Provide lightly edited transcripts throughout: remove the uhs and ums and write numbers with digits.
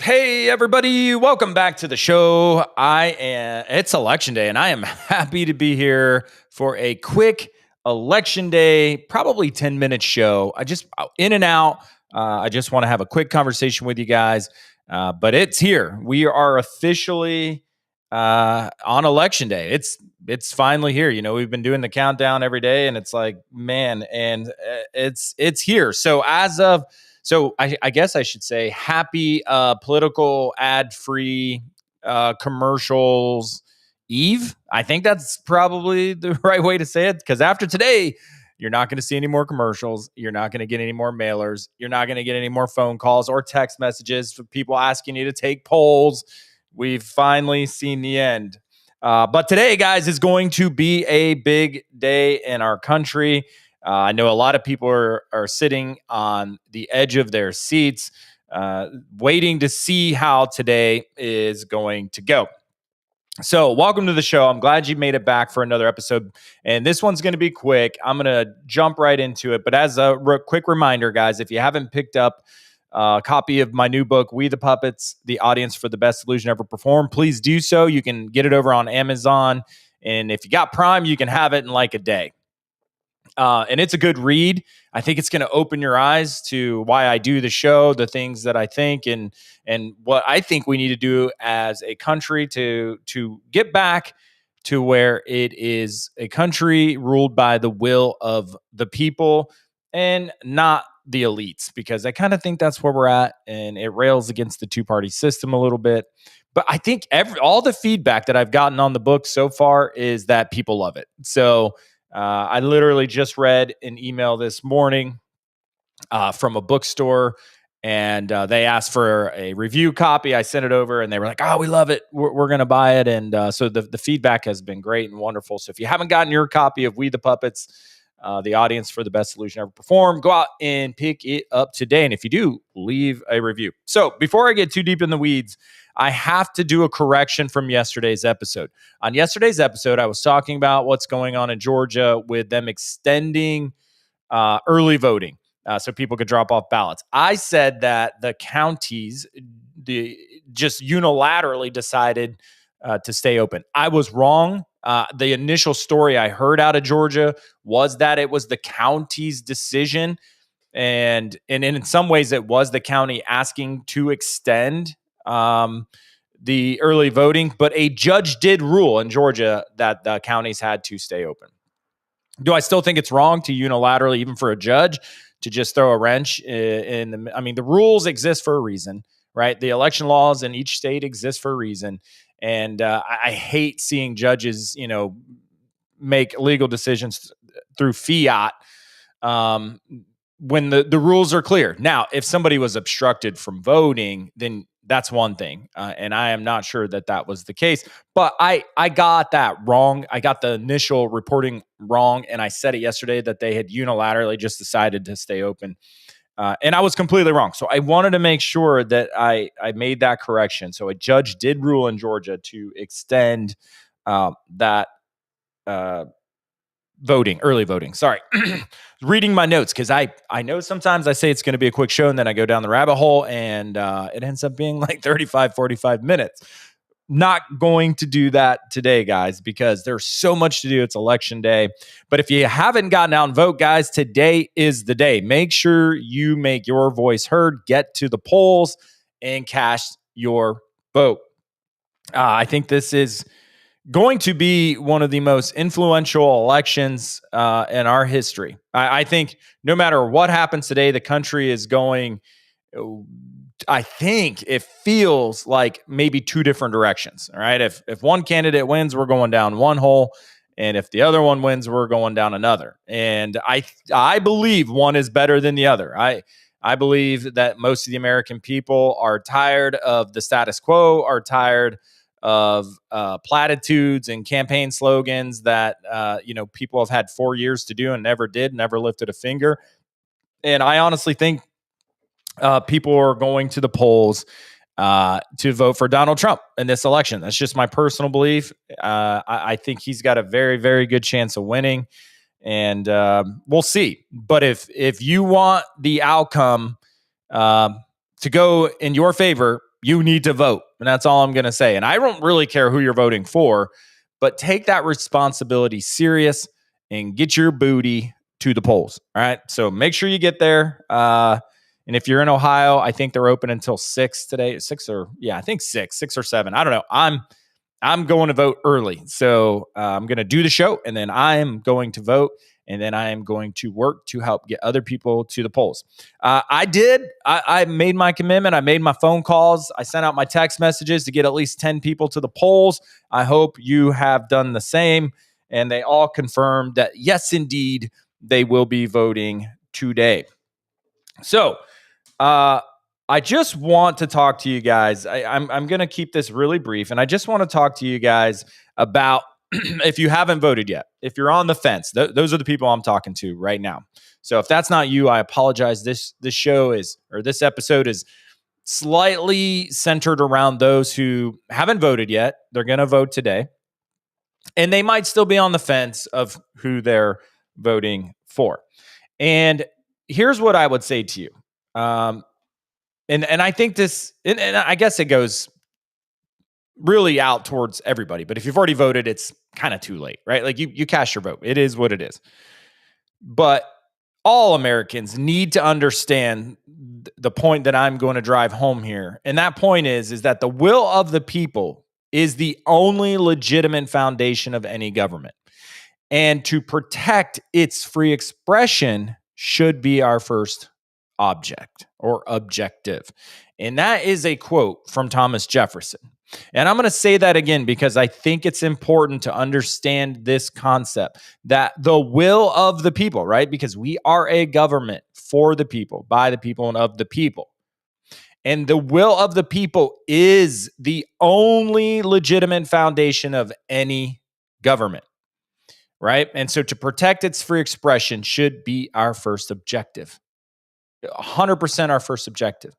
Hey everybody, welcome back to the show. It's election day and I am happy to be here for a quick election day, probably 10-minute show. In and out. I just want to have a quick conversation with you guys. But it's here. We are officially on election day. It's finally here. You know, we've been doing the countdown every day and it's like, man, and it's here. So I guess I should say happy political ad-free commercials eve. I think that's probably the right way to say it, because after today, you're not going to see any more commercials. You're not going to get any more mailers. You're not going to get any more phone calls or text messages for people asking you to take polls. We've finally seen the end. But today, guys, is going to be a big day in our country. I know a lot of people are sitting on the edge of their seats, waiting to see how today is going to go. So, welcome to the show. I'm glad you made it back for another episode. And this one's going to be quick. I'm going to jump right into it. But as a quick reminder, guys, if you haven't picked up a copy of my new book, We the Puppets, The Audience for the Best Illusion Ever Performed, please do so. You can get it over on Amazon. And if you got Prime, you can have it in like a day. And it's a good read. I think it's going to open your eyes to why I do the show, the things that I think, and what I think we need to do as a country to get back to where it is a country ruled by the will of the people and not the elites, because I kind of think that's where we're at, and it rails against the two-party system a little bit. But I think all the feedback that I've gotten on the book so far is that people love it. So I literally just read an email this morning from a bookstore, and they asked for a review copy. I sent it over, and they were like, "Oh, we love it. We're going to buy it." And so the feedback has been great and wonderful. So if you haven't gotten your copy of We the Puppets, The Audience for the Best Illusion Ever Performed, go out and pick it up today. And if you do, leave a review. So before I get too deep in the weeds, I have to do a correction from yesterday's episode. On yesterday's episode, I was talking about what's going on in Georgia with them extending early voting so people could drop off ballots. I said that the counties just unilaterally decided to stay open. I was wrong. The initial story I heard out of Georgia was that it was the county's decision. And in some ways, it was the county asking to extend the early voting, but a judge did rule in Georgia that the counties had to stay open. Do I still think it's wrong to unilaterally, even for a judge, to just throw a wrench in the? I mean, the rules exist for a reason, right? The election laws in each state exist for a reason, and I hate seeing judges, make legal decisions through fiat when the rules are clear. Now, if somebody was obstructed from voting, then that's one thing. And I am not sure that was the case. But I got that wrong. I got the initial reporting wrong. And I said it yesterday that they had unilaterally just decided to stay open. And I was completely wrong. So I wanted to make sure that I made that correction. So a judge did rule in Georgia to extend that early voting. Sorry. Reading my notes, because I know sometimes I say it's going to be a quick show and then I go down the rabbit hole and it ends up being like 35, 45 minutes. Not going to do that today, guys, because there's so much to do. It's election day. But if you haven't gotten out and vote, guys, today is the day. Make sure you make your voice heard, get to the polls, and cast your vote. I think this is going to be one of the most influential elections in our history. I think no matter what happens today, the country is going, I think it feels like maybe two different directions. All right. If one candidate wins, we're going down one hole. And if the other one wins, we're going down another. And I believe one is better than the other. I believe that most of the American people are tired of the status quo, are tired of platitudes and campaign slogans that people have had 4 years to do and never lifted a finger. And I honestly think people are going to the polls to vote for Donald Trump in this election. That's just my personal belief. I think he's got a very, very good chance of winning, and we'll see. But if you want the outcome to go in your favor, you need to vote. And that's all I'm going to say. And I don't really care who you're voting for, but take that responsibility serious and get your booty to the polls. All right. So make sure you get there. And if you're in Ohio, I think they're open until 6 today. 6 or I think 6 or 7. I don't know. I'm going to vote early. So I'm going to do the show and then I am going to vote. And then I am going to work to help get other people to the polls. I made my commitment. I made my phone calls. I sent out my text messages to get at least 10 people to the polls. I hope you have done the same. And they all confirmed that, yes, indeed, they will be voting today. So I just want to talk to you guys. I'm going to keep this really brief. And I just want to talk to you guys about if you haven't voted yet, if you're on the fence, those are the people I'm talking to right now. So if that's not you, I apologize. This episode is slightly centered around those who haven't voted yet. They're going to vote today. And they might still be on the fence of who they're voting for. And here's what I would say to you. And I think this, and I guess it goes really out towards everybody. But if you've already voted, it's kind of too late, right? Like you cast your vote. It is what it is. But all Americans need to understand the point that I'm going to drive home here. And that point is that the will of the people is the only legitimate foundation of any government. And to protect its free expression should be our first object or objective. And that is a quote from Thomas Jefferson. And I'm going to say that again because I think it's important to understand this concept that the will of the people, right? Because we are a government for the people, by the people, and of the people. And the will of the people is the only legitimate foundation of any government, right? And so to protect its free expression should be our first objective. 100% our first objective,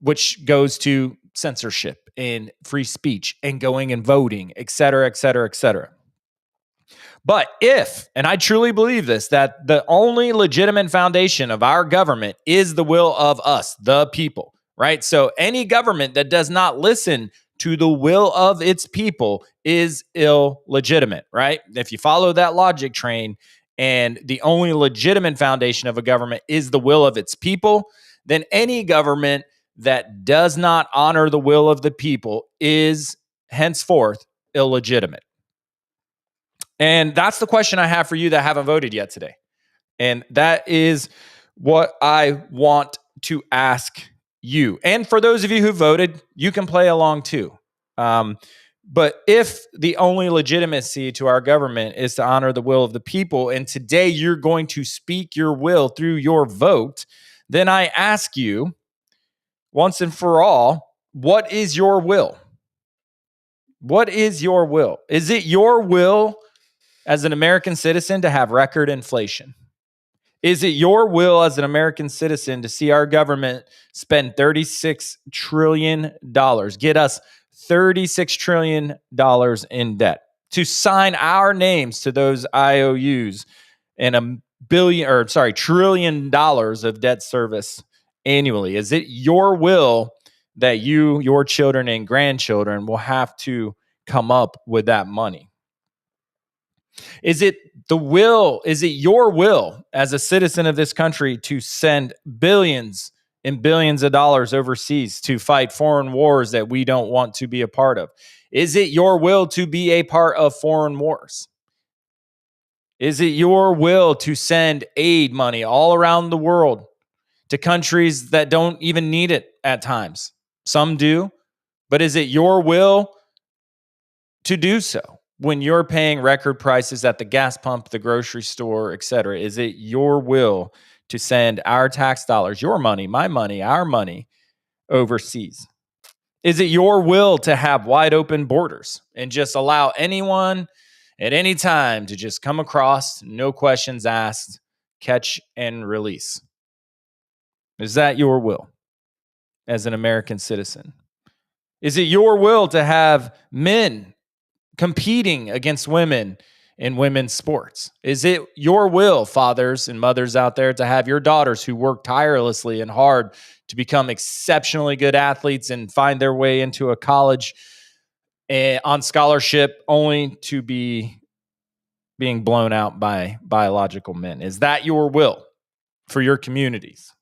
which goes to censorship and free speech and going and voting, et cetera, et cetera, et cetera. But if, and I truly believe this, that the only legitimate foundation of our government is the will of us, the people, right? So any government that does not listen to the will of its people is illegitimate, right? If you follow that logic train and the only legitimate foundation of a government is the will of its people, then any government that does not honor the will of the people is henceforth illegitimate. And that's the question I have for you that haven't voted yet today. And that is what I want to ask you. And for those of you who voted, you can play along too. But if the only legitimacy to our government is to honor the will of the people, and today you're going to speak your will through your vote, then I ask you, once and for all, what is your will? What is your will? Is it your will as an American citizen to have record inflation? Is it your will as an American citizen to see our government spend $36 trillion, get us $36 trillion in debt, to sign our names to those IOUs and $1 trillion of debt service annually? Is it your will that you, your children and grandchildren will have to come up with that money? Is it your will as a citizen of this country to send billions and billions of dollars overseas to fight foreign wars that we don't want to be a part of? Is it your will to be a part of foreign wars? Is it your will to send aid money all around the world to countries that don't even need it at times? Some do, but is it your will to do so when you're paying record prices at the gas pump, the grocery store, et cetera? Is it your will to send our tax dollars, your money, my money, our money overseas? Is it your will to have wide open borders and just allow anyone at any time to just come across, no questions asked, catch and release? Is that your will as an American citizen? Is it your will to have men competing against women in women's sports? Is it your will, fathers and mothers out there, to have your daughters who work tirelessly and hard to become exceptionally good athletes and find their way into a college on scholarship only to be being blown out by biological men? Is that your will for your communities?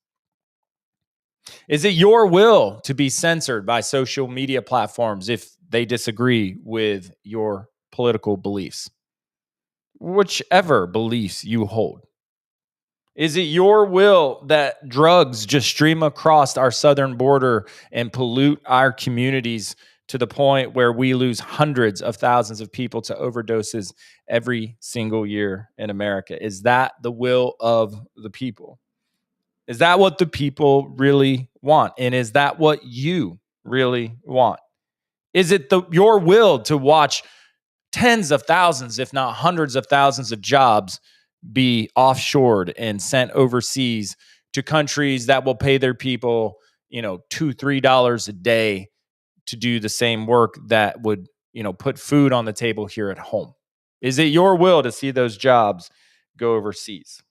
Is it your will to be censored by social media platforms if they disagree with your political beliefs? Whichever beliefs you hold. Is it your will that drugs just stream across our southern border and pollute our communities to the point where we lose hundreds of thousands of people to overdoses every single year in America? Is that the will of the people? Is that what the people really want? And is that what you really want? Is it your will to watch tens of thousands, if not hundreds of thousands of jobs be offshored and sent overseas to countries that will pay their people, $2-3 a day to do the same work that would, put food on the table here at home? Is it your will to see those jobs go overseas?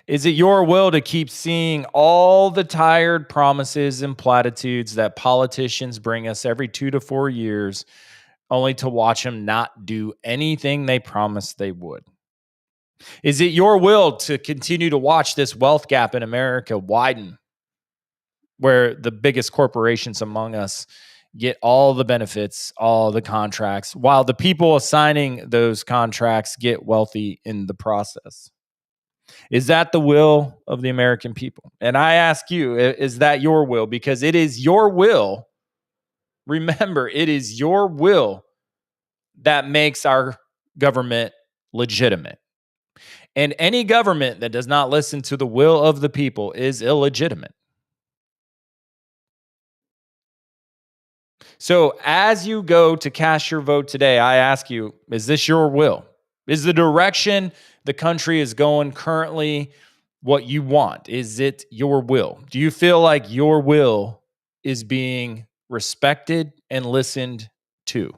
Is it your will to keep seeing all the tired promises and platitudes that politicians bring us every 2 to 4 years, only to watch them not do anything they promised they would? Is it your will to continue to watch this wealth gap in America widen, where the biggest corporations among us get all the benefits, all the contracts, while the people assigning those contracts get wealthy in the process? Is that the will of the American people? And I ask you, is that your will? Because it is your will. Remember, it is your will that makes our government legitimate. And any government that does not listen to the will of the people is illegitimate. So as you go to cast your vote today, I ask you, is this your will? Is the direction the country is going currently what you want? Is it your will? Do you feel like your will is being respected and listened to?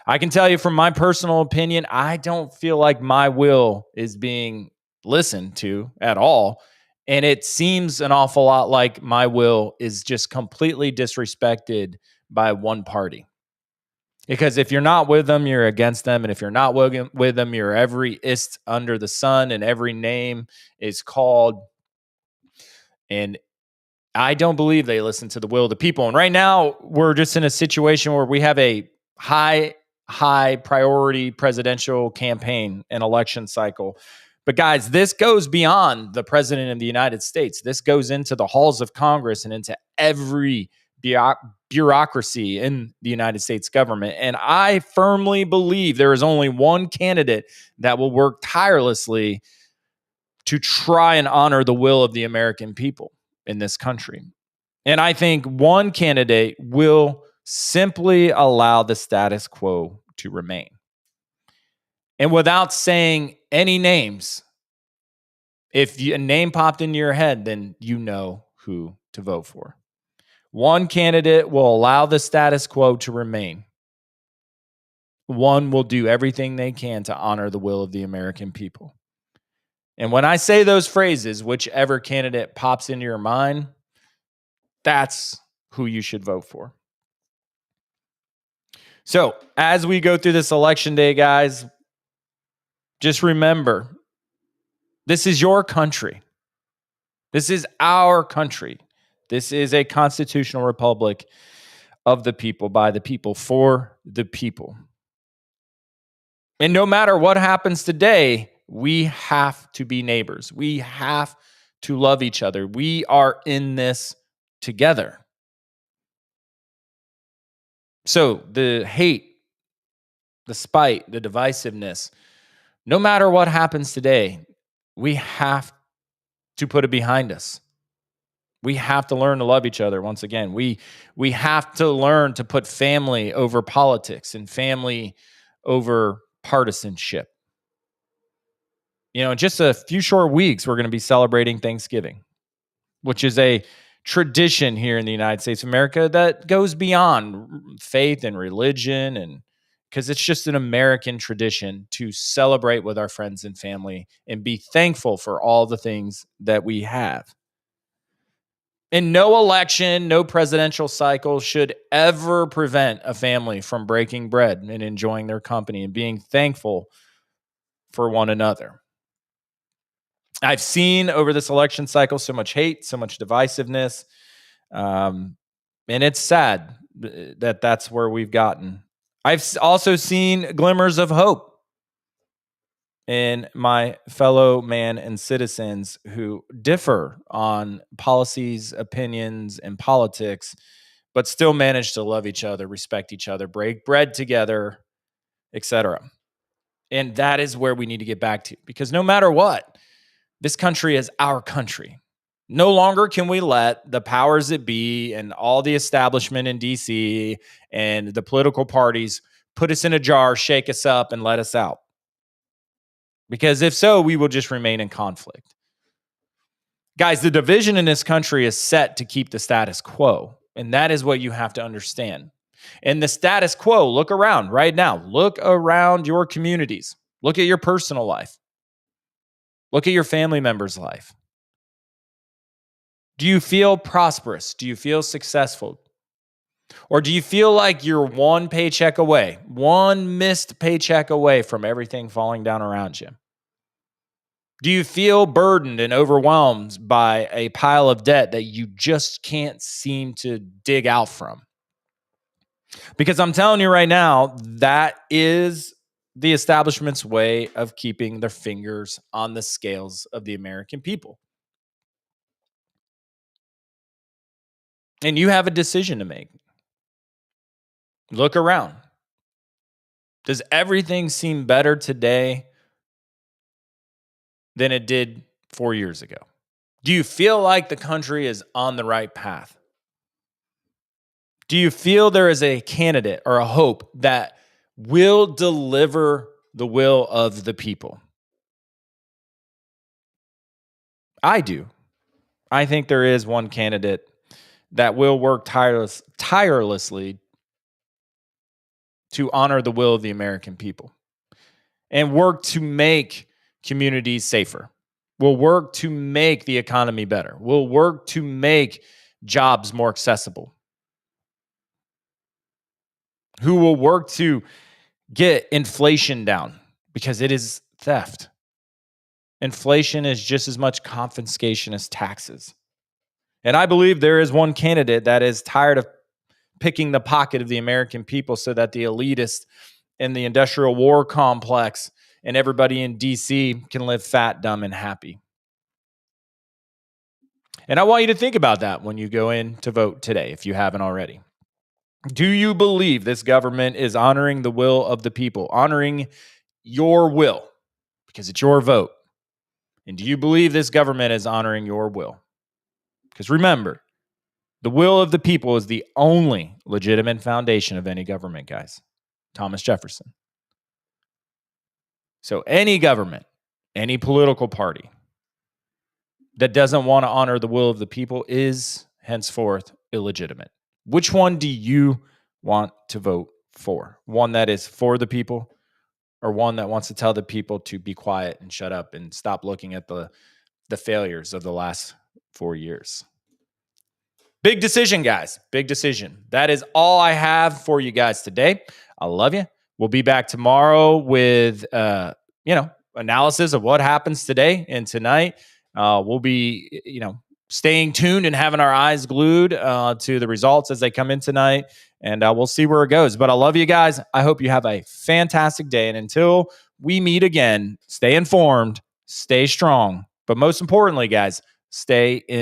I can tell you from my personal opinion, I don't feel like my will is being listened to at all. And it seems an awful lot like my will is just completely disrespected by one party. Because if you're not with them, you're against them. And if you're not with them, you're every ist under the sun and every name is called. And I don't believe they listen to the will of the people. And right now, we're just in a situation where we have a high priority presidential campaign and election cycle. But guys, this goes beyond the president of the United States. This goes into the halls of Congress and into every bureaucracy in the United States government. And I firmly believe there is only one candidate that will work tirelessly to try and honor the will of the American people in this country. And I think one candidate will simply allow the status quo to remain. And without saying any names, if a name popped into your head, then you know who to vote for. One candidate will allow the status quo to remain. One will do everything they can to honor the will of the American people. And when I say those phrases, whichever candidate pops into your mind, that's who you should vote for. So, as we go through this election day, guys, just remember, this is your country. This is our country. This is a constitutional republic of the people, by the people, for the people. And no matter what happens today, we have to be neighbors. We have to love each other. We are in this together. So the hate, the spite, the divisiveness, no matter what happens today, we have to put it behind us. We have to learn to love each other once again. We have to learn to put family over politics and family over partisanship. In just a few short weeks, we're going to be celebrating Thanksgiving, which is a tradition here in the United States of America that goes beyond faith and religion and because it's just an American tradition to celebrate with our friends and family and be thankful for all the things that we have. And no election, no presidential cycle should ever prevent a family from breaking bread and enjoying their company and being thankful for one another. I've seen over this election cycle so much hate, so much divisiveness. And it's sad that that's where we've gotten. I've also seen glimmers of hope in my fellow man and citizens who differ on policies, opinions, and politics, but still manage to love each other, respect each other, break bread together, etc. And that is where we need to get back to, because no matter what, this country is our country. No longer can we let the powers that be and all the establishment in DC and the political parties put us in a jar, shake us up, and let us out. Because if so, we will just remain in conflict. Guys, the division in this country is set to keep the status quo. And that is what you have to understand. And the status quo, look around right now. Look around your communities. Look at your personal life. Look at your family member's life. Do you feel prosperous? Do you feel successful? Or do you feel like you're one paycheck away, one missed paycheck away from everything falling down around you? Do you feel burdened and overwhelmed by a pile of debt that you just can't seem to dig out from? Because I'm telling you right now, that is the establishment's way of keeping their fingers on the scales of the American people. And you have a decision to make. Look around. Does everything seem better today than it did 4 years ago? Do you feel like the country is on the right path? Do you feel there is a candidate or a hope that will deliver the will of the people? I do. I think there is one candidate that will work tirelessly to honor the will of the American people and work to make communities safer. We'll work to make the economy better. We'll work to make jobs more accessible. Who will work to get inflation down, because it is theft. Inflation is just as much confiscation as taxes. And I believe there is one candidate that is tired of picking the pocket of the American people so that the elitists in the industrial war complex and everybody in DC can live fat, dumb, and happy. And I want you to think about that when you go in to vote today, if you haven't already. Do you believe this government is honoring the will of the people, honoring your will, because it's your vote? And do you believe this government is honoring your will? Because remember, the will of the people is the only legitimate foundation of any government, guys. Thomas Jefferson. So any government, any political party that doesn't want to honor the will of the people is henceforth illegitimate. Which one do you want to vote for? One that is for the people, or one that wants to tell the people to be quiet and shut up and stop looking at the failures of the last 4 years? Big decision, guys. Big decision. That is all I have for you guys today. I love you. We'll be back tomorrow with analysis of what happens today and tonight. We'll be staying tuned and having our eyes glued to the results as they come in tonight, and we'll see where it goes. But I love you guys. I hope you have a fantastic day, and until we meet again, stay informed, stay strong, but most importantly, guys, stay in